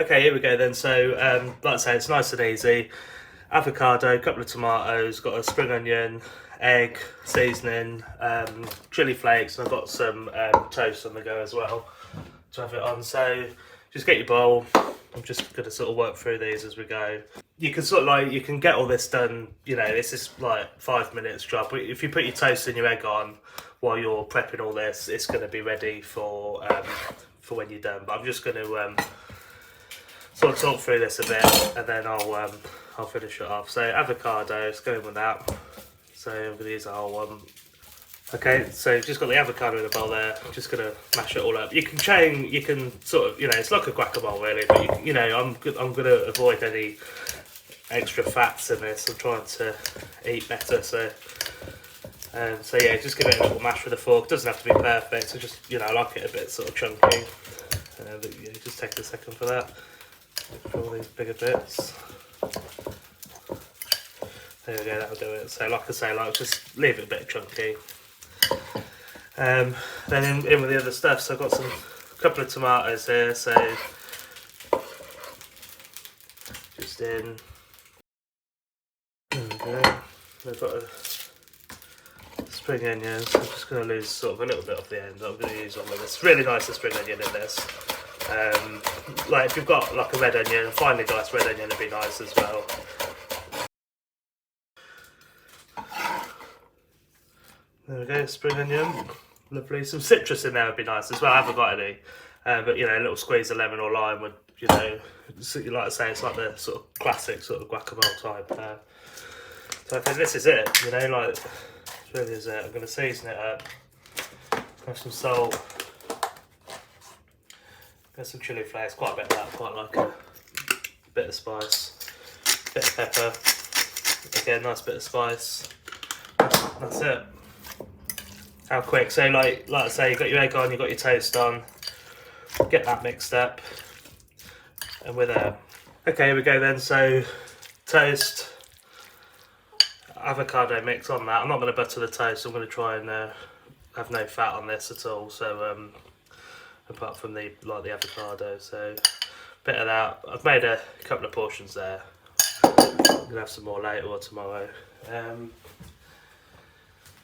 Okay, here we go then. So, like I say, it's nice and easy. Avocado, couple of tomatoes, got a spring onion, egg, seasoning, chili flakes, and I've got some toast on the go as well to have it on. So, just get your bowl. I'm just going to sort of work through these as we go. You can sort of you can get all this done, this is like 5 minutes job. If you put your toast and your egg on while you're prepping all this, it's going to be ready for when you're done. But I'm just going to sort of talk through this a bit, and then I'll finish it off. So avocado, let's go in with that. So I'm going to use the whole one. Okay, so just got the avocado in the bowl there. I'm just going to mash it all up. You can sort of, it's like a guacamole really, but I'm going to avoid any extra fats in this. I'm trying to eat better, so yeah, just give it a little mash with a fork. Doesn't have to be perfect. So just I like it a bit sort of chunky. But yeah, just take a second for that. For all these bigger bits. There we go, that'll do it. So like I say, just leave it a bit chunky. Then in with the other stuff. So I've got a couple of tomatoes here. So just in. There we go. I've got a spring onion. So I'm just going to lose sort of a little bit off the end. I'm going to use one with this. Really nice the spring onion in this. If you've got like a red onion, a finely diced red onion would be nice as well. There we go, spring onion, lovely. Some citrus in there would be nice as well. I haven't got any, but a little squeeze of lemon or lime would, like I say, it's like the sort of classic sort of guacamole type. So I think this is it. This really is it. I'm going to season it up. Have some salt. Got some chili flakes, quite a bit of that, quite like a bit of spice, bit of pepper, again nice bit of spice, that's it. How quick, so like I say, you've got your egg on, you've got your toast on, get that mixed up, and we're there. Okay, here we go then, so toast, avocado mix on that. I'm not going to butter the toast, I'm going to try and have no fat on this at all, so apart from the avocado, so bit of that. I've made a couple of portions there. I'm gonna have some more later or tomorrow.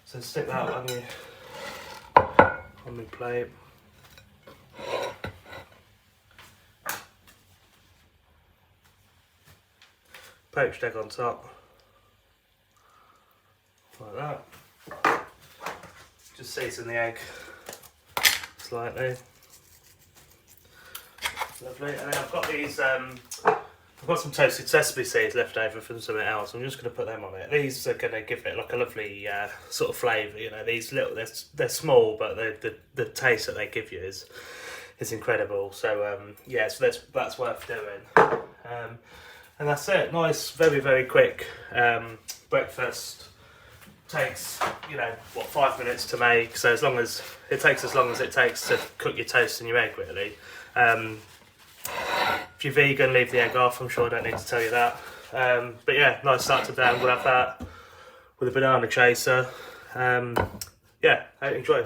So stick that on my plate. Poached egg on top, like that. Just season the egg slightly. Lovely, and then I've got these. I've got some toasted sesame seeds left over from something else. I'm just going to put them on it. These are going to give it like a lovely sort of flavour. These little, they're small, but the taste that they give you is incredible. So yeah, so that's worth doing. And that's it. Nice, very very quick breakfast. Takes 5 minutes to make. So it takes as long as it takes to cook your toast and your egg really. If you're vegan, leave the egg off. I'm sure I don't need to tell you that. But yeah, nice start to the day. We'll have that with a banana chaser. Yeah, enjoy.